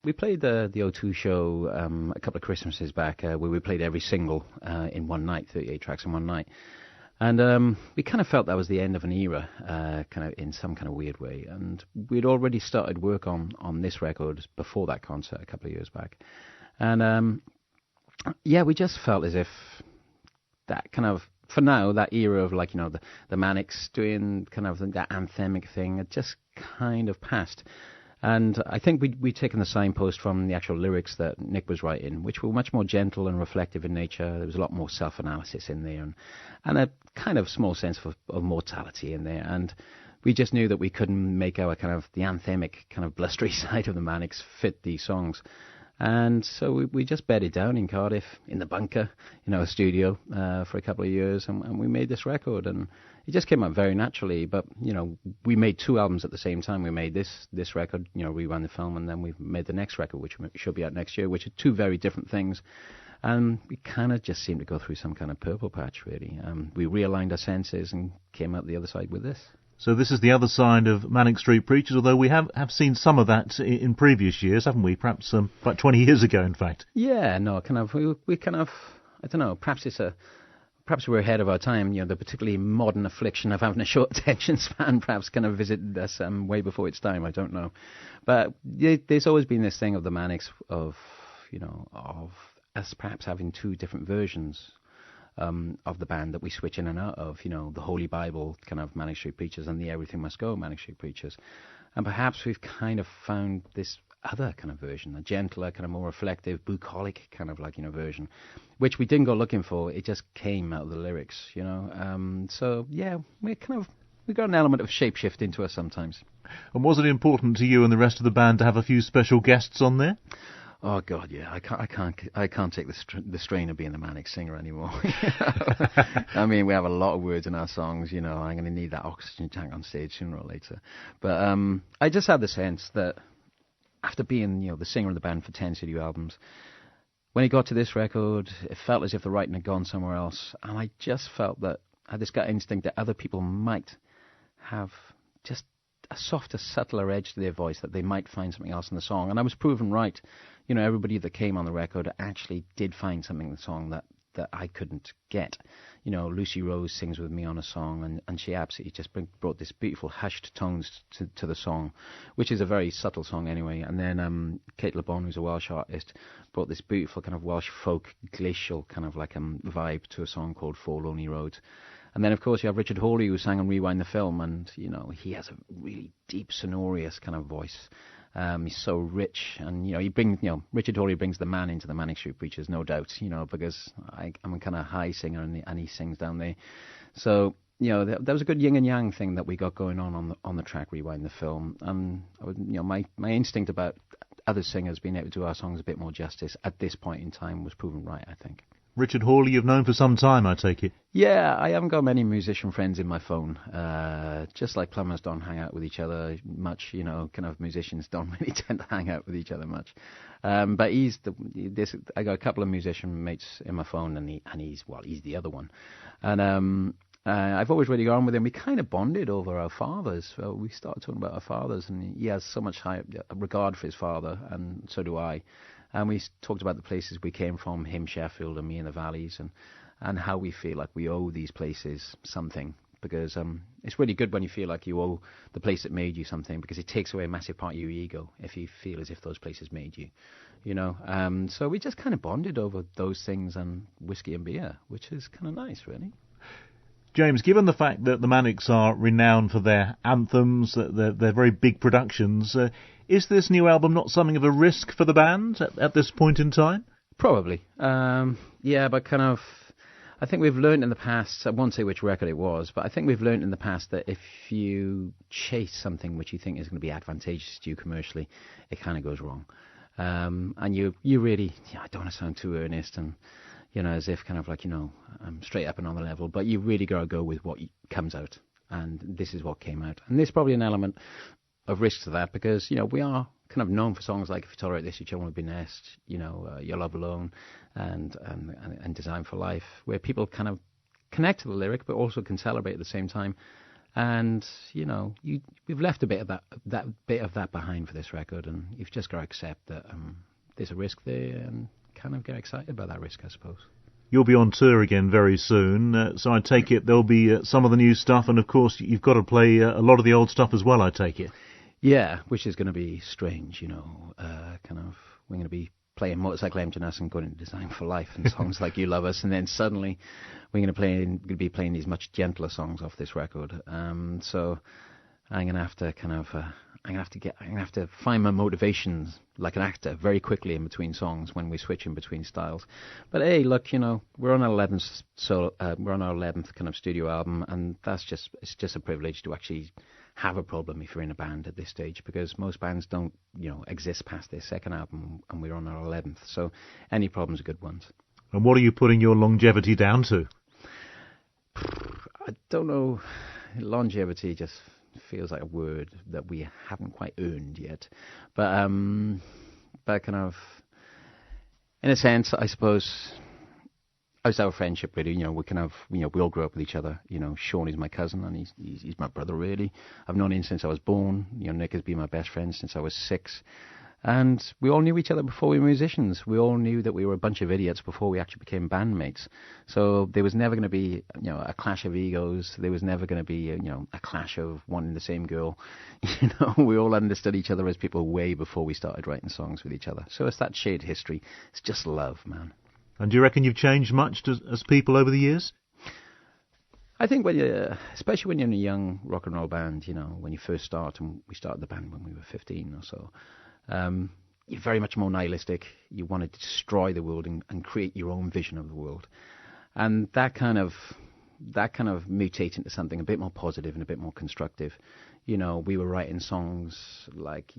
We played the O2 show a couple of Christmases back, where we played every single in one night, 38 tracks in one night. And we kind of felt that was the end of an era, kind of in some kind of weird way. And we'd already started work on this record before that concert a couple of years back. And yeah, we just felt as if that kind of, for now, that era of like, the Manics doing kind of that anthemic thing had just kind of passed. And I think we'd taken the signpost from the actual lyrics that Nick was writing, which were much more gentle and reflective in nature. There was a lot more self-analysis in there, and a kind of small sense of mortality in there. And we just knew that we couldn't make our kind of the anthemic, kind of blustery side of the Manics fit these songs. And so we just bedded down in Cardiff, in the bunker, a studio, for a couple of years, and we made this record. And it just came out very naturally. But, we made two albums at the same time. We made this record, Rewind the Film, and then we made the next record, which should be out next year, which are two very different things. And we kind of just seemed to go through some kind of purple patch, really. We realigned our senses and came out the other side with this. So this is the other side of Manic Street Preachers, although we have seen some of that in previous years, haven't we? Perhaps about 20 years ago, in fact. Yeah, no, we kind of, I don't know, perhaps we're ahead of our time. The particularly modern affliction of having a short attention span perhaps kind of visited us way before its time. I don't know. But there's always been this thing of the Manics of us perhaps having two different versions of the band that we switch in and out of, the Holy Bible kind of Manic Street Preachers and the Everything Must Go Manic Street Preachers. And perhaps we've kind of found this other kind of version, a gentler, kind of more reflective, bucolic kind of version, which we didn't go looking for. It just came out of the lyrics, So, yeah, we got an element of shapeshift into us sometimes. And was it important to you and the rest of the band to have a few special guests on there? Oh God, yeah. I can't take the strain of being the Manic singer anymore. I mean, we have a lot of words in our songs. I'm going to need that oxygen tank on stage sooner or later. But I just had the sense that after being, the singer of the band for 10 studio albums, when it got to this record, it felt as if the writing had gone somewhere else, and I just felt that I had this gut instinct that other people might have just a softer, subtler edge to their voice, that they might find something else in the song. And I was proven right. Everybody that came on the record actually did find something in the song that I couldn't get. Lucy Rose sings with me on a song, and she absolutely just brought this beautiful hushed tones to the song, which is a very subtle song anyway. And then Kate LeBon, who's a Welsh artist, brought this beautiful kind of Welsh folk glacial kind of vibe to a song called Four Lonely Roads. And then, of course, you have Richard Hawley, who sang on Rewind the Film, and, he has a really deep, sonorous kind of voice. He's so rich, and, Richard Hawley brings the man into the Manic Street Preachers, no doubt, because I'm a kind of high singer, and he sings down there. So, there was a good yin and yang thing that we got going on the track Rewind the Film. And, my instinct about other singers being able to do our songs a bit more justice at this point in time was proven right, I think. Richard Hawley, you've known for some time, I take it. Yeah, I haven't got many musician friends in my phone. Just like plumbers don't hang out with each other much, kind of musicians don't really tend to hang out with each other much. But I got a couple of musician mates in my phone, and he's the other one. And I've always really gone with him. We kind of bonded over our fathers. We started talking about our fathers, and he has so much high regard for his father, and so do I. And we talked about the places we came from, him, Sheffield, and me in the valleys, and how we feel like we owe these places something. Because it's really good when you feel like you owe the place that made you something, because it takes away a massive part of your ego if you feel as if those places made you, So we just kind of bonded over those things and whiskey and beer, which is kind of nice, really. James, given the fact that the Manics are renowned for their anthems, their very big productions, is this new album not something of a risk for the band at this point in time? Probably. Yeah, but kind of, I think we've learned in the past, I won't say which record it was, but I think we've learned in the past that if you chase something which you think is going to be advantageous to you commercially, it kind of goes wrong. And you really, I don't want to sound too earnest and, as if kind of I'm straight up and on the level, but you really got to go with what comes out. And this is what came out. And there's probably an element of risk to that, because, we are kind of known for songs like If You Tolerate This, Your Children Will Be Next, Your Love Alone, and Design for Life, where people kind of connect to the lyric, but also can celebrate at the same time. And we've left a bit of that behind for this record, and you've just got to accept that there's a risk there, and kind of get excited about that risk, I suppose. You'll be on tour again very soon, so I take it there'll be some of the new stuff, and of course you've got to play a lot of the old stuff as well, I take it. Yeah, which is going to be strange, we're going to be playing Motorcycle Engine Us and going into Design for Life and songs like You Love Us, and then suddenly we're going to be playing these much gentler songs off this record. So I'm going to have to I'm going to have to find my motivations like an actor very quickly in between songs when we switch in between styles. But hey, look, we're on our 11th kind of studio album, and it's just a privilege to actually have a problem if you're in a band at this stage, because most bands don't, exist past their second album, and we're on our 11th. So any problems are good ones. And what are you putting your longevity down to? I don't know. Longevity just feels like a word that we haven't quite earned yet, but kind of, in a sense, I suppose, it's our friendship really. We kind of, we all grew up with each other. Sean is my cousin, and he's my brother really. I've known him since I was born. Nick has been my best friend since I was 6. And we all knew each other before we were musicians. We all knew that we were a bunch of idiots before we actually became bandmates. So there was never going to be, a clash of egos. There was never going to be, a clash of wanting the same girl. We all understood each other as people way before we started writing songs with each other. So it's that shared history. It's just love, man. And do you reckon you've changed much as people over the years? I think especially when you're in a young rock and roll band, when you first start, and we started the band when we were 15 or so, you're very much more nihilistic. You want to destroy the world and create your own vision of the world, and that kind of mutates into something a bit more positive and a bit more constructive. We were writing songs like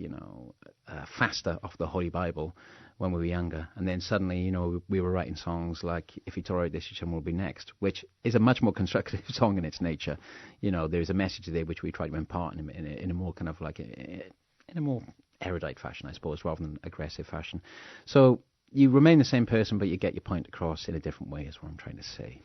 Faster off the Holy Bible when we were younger, and then suddenly we were writing songs like If You Tolerate This, Your Chum Will Be Next, which is a much more constructive song in its nature. There's a message there which we try to impart in a more kind of like in a more erudite fashion, I suppose, rather than aggressive fashion. So you remain the same person, but you get your point across in a different way, is what I'm trying to say.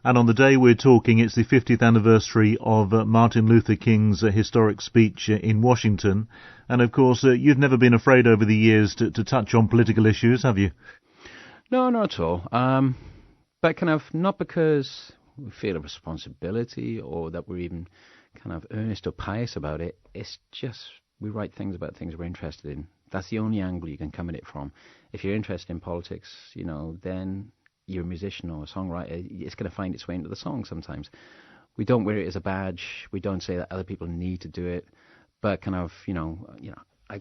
And on the day we're talking, it's the 50th anniversary of Martin Luther King's historic speech in Washington. And of course, you've never been afraid over the years to touch on political issues, have you? No, not at all. But kind of not because we feel a responsibility or that we're even kind of earnest or pious about it. It's just we write things about things we're interested in. That's the only angle you can come at it from. If you're interested in politics, then you're a musician or a songwriter. It's going to find its way into the song sometimes. We don't wear it as a badge. We don't say that other people need to do it. But kind of,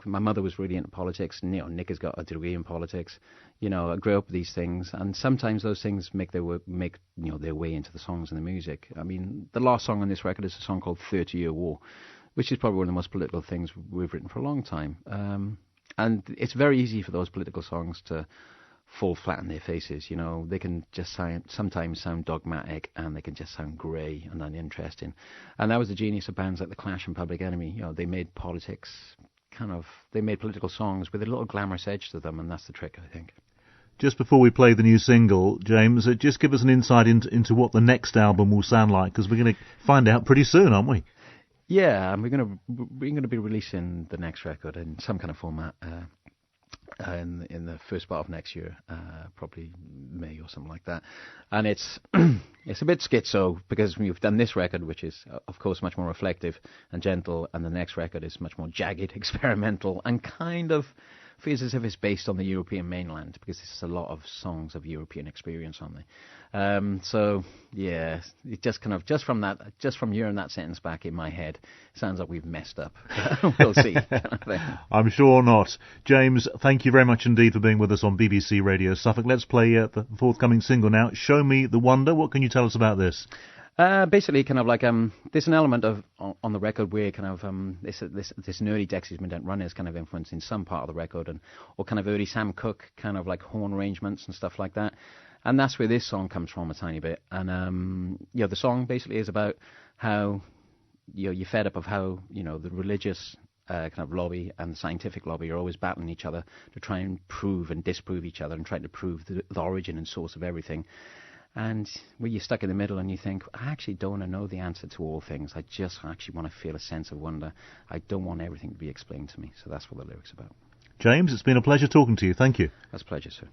my mother was really into politics. Nick has got a degree in politics. I grew up with these things, and sometimes those things make their way into the songs and the music. I mean, the last song on this record is a song called 30-Year War, which is probably one of the most political things we've written for a long time. And it's very easy for those political songs to fall flat on their faces. They can just sometimes sound dogmatic, and they can just sound grey and uninteresting. And that was the genius of bands like The Clash and Public Enemy. They made politics they made political songs with a little glamorous edge to them, and that's the trick, I think. Just before we play the new single, James, just give us an insight into what the next album will sound like, because we're going to find out pretty soon, aren't we? Yeah, and we're going to be releasing the next record in some kind of format in the first part of next year, probably May or something like that. And it's a bit schizo, because we've done this record, which is of course much more reflective and gentle, and the next record is much more jagged, experimental, and kind of feels as if it's based on the European mainland, because there's a lot of songs of European experience on there. So yeah, it just from hearing that sentence back in my head, sounds like we've messed up. We'll see. I'm sure not. James, thank you very much indeed for being with us on BBC Radio Suffolk. Let's play the forthcoming single now. Show Me the Wonder. What can you tell us about this? Basically, kind of like there's an element of on the record where kind of this nerdy Dexys Midnight Runners kind of influence in some part of the record, or kind of early Sam Cooke kind of like horn arrangements and stuff like that, and that's where this song comes from a tiny bit. And the song basically is about how you're fed up of how the religious kind of lobby and the scientific lobby are always battling each other to try and prove and disprove each other and trying to prove the origin and source of everything. And where you're stuck in the middle and you think, I actually don't want to know the answer to all things. I just actually want to feel a sense of wonder. I don't want everything to be explained to me. So that's what the lyrics are about. James, it's been a pleasure talking to you. Thank you. That's a pleasure, sir.